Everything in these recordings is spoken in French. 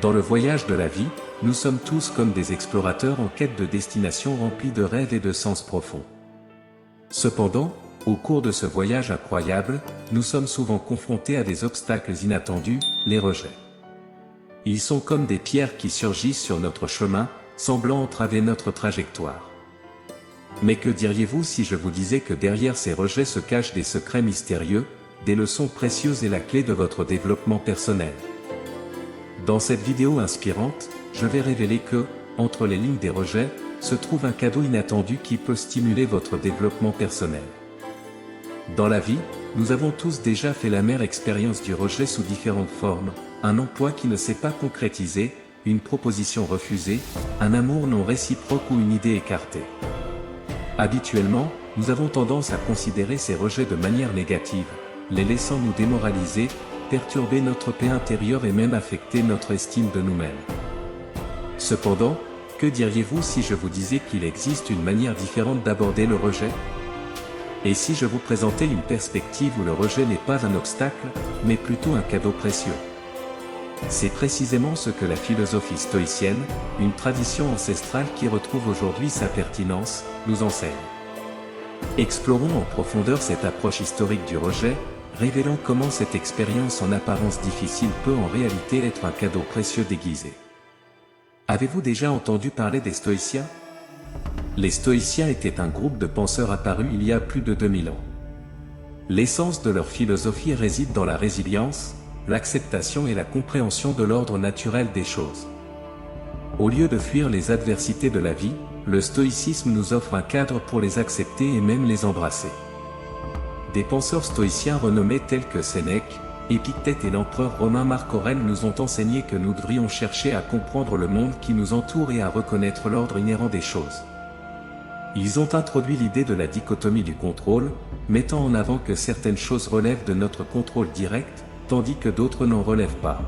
Dans le voyage de la vie, nous sommes tous comme des explorateurs en quête de destinations remplies de rêves et de sens profonds. Cependant, au cours de ce voyage incroyable, nous sommes souvent confrontés à des obstacles inattendus, les rejets. Ils sont comme des pierres qui surgissent sur notre chemin, semblant entraver notre trajectoire. Mais que diriez-vous si je vous disais que derrière ces rejets se cachent des secrets mystérieux, des leçons précieuses et la clé de votre développement personnel? Dans cette vidéo inspirante, je vais révéler que, entre les lignes des rejets, se trouve un cadeau inattendu qui peut stimuler votre développement personnel. Dans la vie, nous avons tous déjà fait l'amère expérience du rejet sous différentes formes, un emploi qui ne s'est pas concrétisé, une proposition refusée, un amour non réciproque ou une idée écartée. Habituellement, nous avons tendance à considérer ces rejets de manière négative, les laissant nous démoraliser, perturber notre paix intérieure et même affecter notre estime de nous-mêmes. Cependant, que diriez-vous si je vous disais qu'il existe une manière différente d'aborder le rejet? Et si je vous présentais une perspective où le rejet n'est pas un obstacle, mais plutôt un cadeau précieux? C'est précisément ce que la philosophie stoïcienne, une tradition ancestrale qui retrouve aujourd'hui sa pertinence, nous enseigne. Explorons en profondeur cette approche historique du rejet, révélant comment cette expérience en apparence difficile peut en réalité être un cadeau précieux déguisé. Avez-vous déjà entendu parler des Stoïciens? Les Stoïciens étaient un groupe de penseurs apparus il y a plus de 2000 ans. L'essence de leur philosophie réside dans la résilience, l'acceptation et la compréhension de l'ordre naturel des choses. Au lieu de fuir les adversités de la vie, le stoïcisme nous offre un cadre pour les accepter et même les embrasser. Des penseurs stoïciens renommés tels que Sénèque, Épictète et l'empereur romain Marc Aurèle nous ont enseigné que nous devrions chercher à comprendre le monde qui nous entoure et à reconnaître l'ordre inhérent des choses. Ils ont introduit l'idée de la dichotomie du contrôle, mettant en avant que certaines choses relèvent de notre contrôle direct, tandis que d'autres n'en relèvent pas.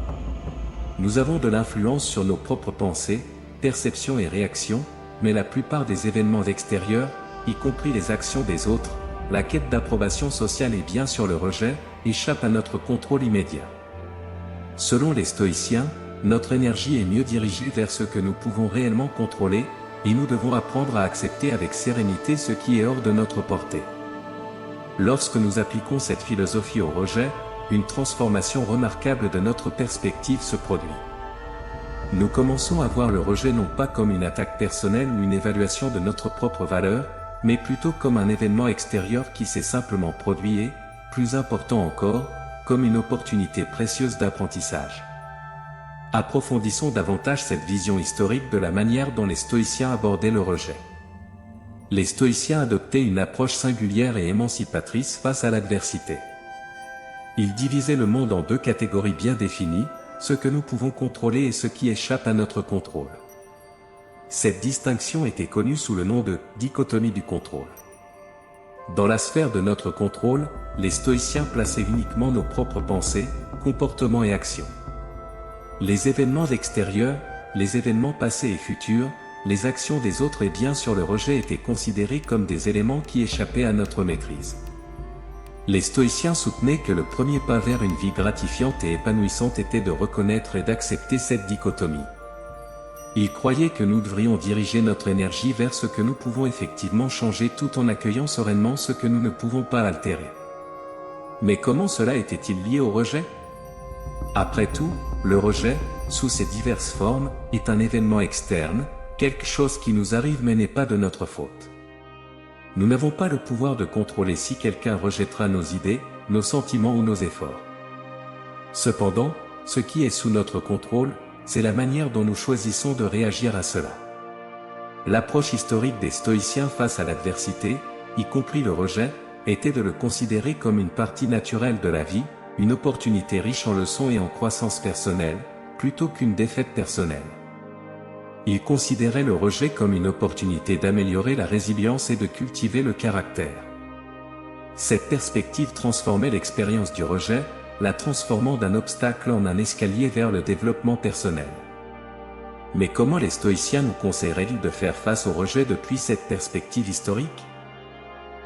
Nous avons de l'influence sur nos propres pensées, perceptions et réactions, mais la plupart des événements extérieurs, y compris les actions des autres, la quête d'approbation sociale et bien sûr le rejet, échappent à notre contrôle immédiat. Selon les stoïciens, notre énergie est mieux dirigée vers ce que nous pouvons réellement contrôler, et nous devons apprendre à accepter avec sérénité ce qui est hors de notre portée. Lorsque nous appliquons cette philosophie au rejet, une transformation remarquable de notre perspective se produit. Nous commençons à voir le rejet non pas comme une attaque personnelle ou une évaluation de notre propre valeur, mais plutôt comme un événement extérieur qui s'est simplement produit et, plus important encore, comme une opportunité précieuse d'apprentissage. Approfondissons davantage cette vision historique de la manière dont les stoïciens abordaient le rejet. Les stoïciens adoptaient une approche singulière et émancipatrice face à l'adversité. Ils divisaient le monde en deux catégories bien définies, ce que nous pouvons contrôler et ce qui échappe à notre contrôle. Cette distinction était connue sous le nom de « dichotomie du contrôle ». Dans la sphère de notre contrôle, les stoïciens plaçaient uniquement nos propres pensées, comportements et actions. Les événements extérieurs, les événements passés et futurs, les actions des autres et bien sûr le rejet étaient considérés comme des éléments qui échappaient à notre maîtrise. Les stoïciens soutenaient que le premier pas vers une vie gratifiante et épanouissante était de reconnaître et d'accepter cette dichotomie. Ils croyaient que nous devrions diriger notre énergie vers ce que nous pouvons effectivement changer tout en accueillant sereinement ce que nous ne pouvons pas altérer. Mais comment cela était-il lié au rejet? Après tout, le rejet, sous ses diverses formes, est un événement externe, quelque chose qui nous arrive mais n'est pas de notre faute. Nous n'avons pas le pouvoir de contrôler si quelqu'un rejettera nos idées, nos sentiments ou nos efforts. Cependant, ce qui est sous notre contrôle, c'est la manière dont nous choisissons de réagir à cela. L'approche historique des stoïciens face à l'adversité, y compris le rejet, était de le considérer comme une partie naturelle de la vie, une opportunité riche en leçons et en croissance personnelle, plutôt qu'une défaite personnelle. Ils considéraient le rejet comme une opportunité d'améliorer la résilience et de cultiver le caractère. Cette perspective transformait l'expérience du rejet, la transformant d'un obstacle en un escalier vers le développement personnel. Mais comment les stoïciens nous conseilleraient-ils de faire face au rejet depuis cette perspective historique?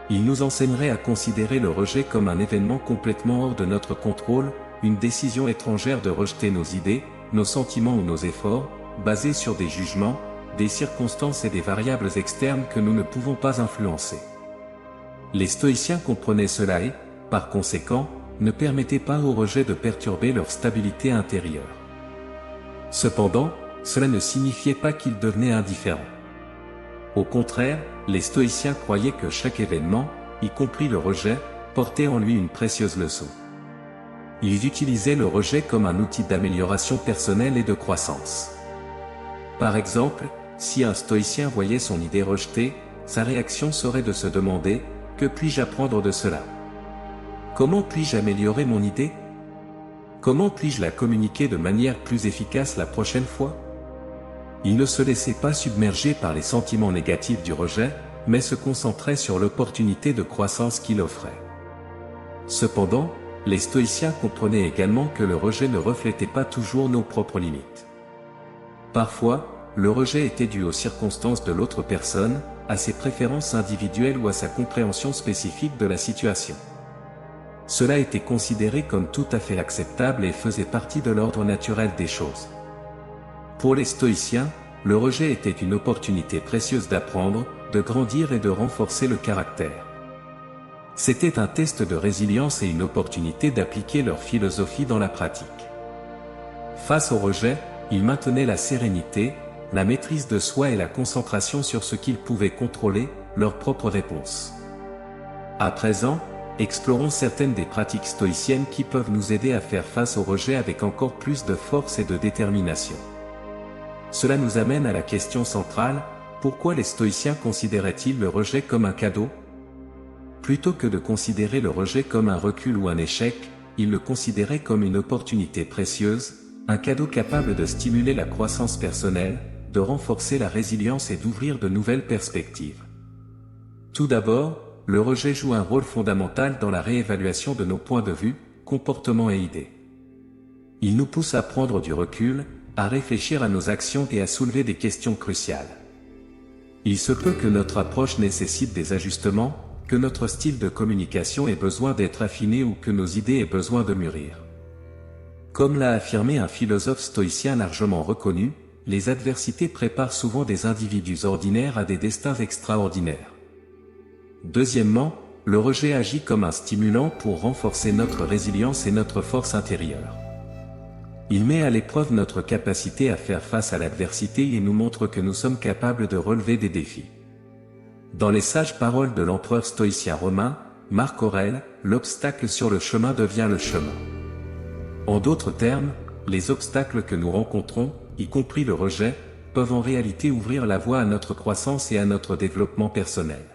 Ils nous enseigneraient à considérer le rejet comme un événement complètement hors de notre contrôle, une décision étrangère de rejeter nos idées, nos sentiments ou nos efforts, basés sur des jugements, des circonstances et des variables externes que nous ne pouvons pas influencer. Les stoïciens comprenaient cela et, par conséquent, ne permettaient pas au rejet de perturber leur stabilité intérieure. Cependant, cela ne signifiait pas qu'ils devenaient indifférents. Au contraire, les stoïciens croyaient que chaque événement, y compris le rejet, portait en lui une précieuse leçon. Ils utilisaient le rejet comme un outil d'amélioration personnelle et de croissance. Par exemple, si un stoïcien voyait son idée rejetée, sa réaction serait de se demander « Que puis-je apprendre de cela ? Comment puis-je améliorer mon idée ? Comment puis-je la communiquer de manière plus efficace la prochaine fois ?» Il ne se laissait pas submerger par les sentiments négatifs du rejet, mais se concentrait sur l'opportunité de croissance qu'il offrait. Cependant, les stoïciens comprenaient également que le rejet ne reflétait pas toujours nos propres limites. Parfois, le rejet était dû aux circonstances de l'autre personne, à ses préférences individuelles ou à sa compréhension spécifique de la situation. Cela était considéré comme tout à fait acceptable et faisait partie de l'ordre naturel des choses. Pour les stoïciens, le rejet était une opportunité précieuse d'apprendre, de grandir et de renforcer le caractère. C'était un test de résilience et une opportunité d'appliquer leur philosophie dans la pratique. Face au rejet, ils maintenaient la sérénité, la maîtrise de soi et la concentration sur ce qu'ils pouvaient contrôler, leur propre réponse. À présent, explorons certaines des pratiques stoïciennes qui peuvent nous aider à faire face au rejet avec encore plus de force et de détermination. Cela nous amène à la question centrale, pourquoi les stoïciens considéraient-ils le rejet comme un cadeau ? Plutôt que de considérer le rejet comme un recul ou un échec, ils le considéraient comme une opportunité précieuse, un cadeau capable de stimuler la croissance personnelle, de renforcer la résilience et d'ouvrir de nouvelles perspectives. Tout d'abord, le rejet joue un rôle fondamental dans la réévaluation de nos points de vue, comportements et idées. Il nous pousse à prendre du recul, à réfléchir à nos actions et à soulever des questions cruciales. Il se peut que notre approche nécessite des ajustements, que notre style de communication ait besoin d'être affiné ou que nos idées aient besoin de mûrir. Comme l'a affirmé un philosophe stoïcien largement reconnu, les adversités préparent souvent des individus ordinaires à des destins extraordinaires. Deuxièmement, le rejet agit comme un stimulant pour renforcer notre résilience et notre force intérieure. Il met à l'épreuve notre capacité à faire face à l'adversité et nous montre que nous sommes capables de relever des défis. Dans les sages paroles de l'empereur stoïcien romain, Marc Aurèle, l'obstacle sur le chemin devient le chemin. En d'autres termes, les obstacles que nous rencontrons, y compris le rejet, peuvent en réalité ouvrir la voie à notre croissance et à notre développement personnel.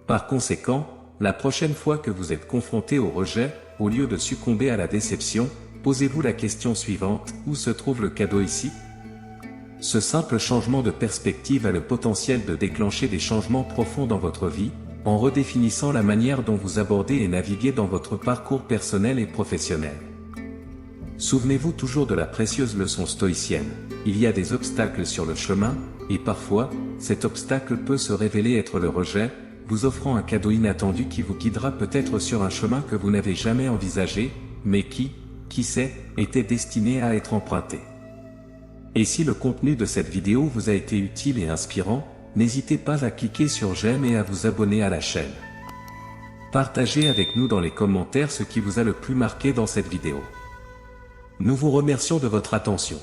Par conséquent, la prochaine fois que vous êtes confronté au rejet, au lieu de succomber à la déception, posez-vous la question suivante, où se trouve le cadeau ici ? Ce simple changement de perspective a le potentiel de déclencher des changements profonds dans votre vie, en redéfinissant la manière dont vous abordez et naviguez dans votre parcours personnel et professionnel. Souvenez-vous toujours de la précieuse leçon stoïcienne, il y a des obstacles sur le chemin, et parfois, cet obstacle peut se révéler être le rejet, vous offrant un cadeau inattendu qui vous guidera peut-être sur un chemin que vous n'avez jamais envisagé, mais qui sait, était destiné à être emprunté. Et si le contenu de cette vidéo vous a été utile et inspirant, n'hésitez pas à cliquer sur j'aime et à vous abonner à la chaîne. Partagez avec nous dans les commentaires ce qui vous a le plus marqué dans cette vidéo. Nous vous remercions de votre attention.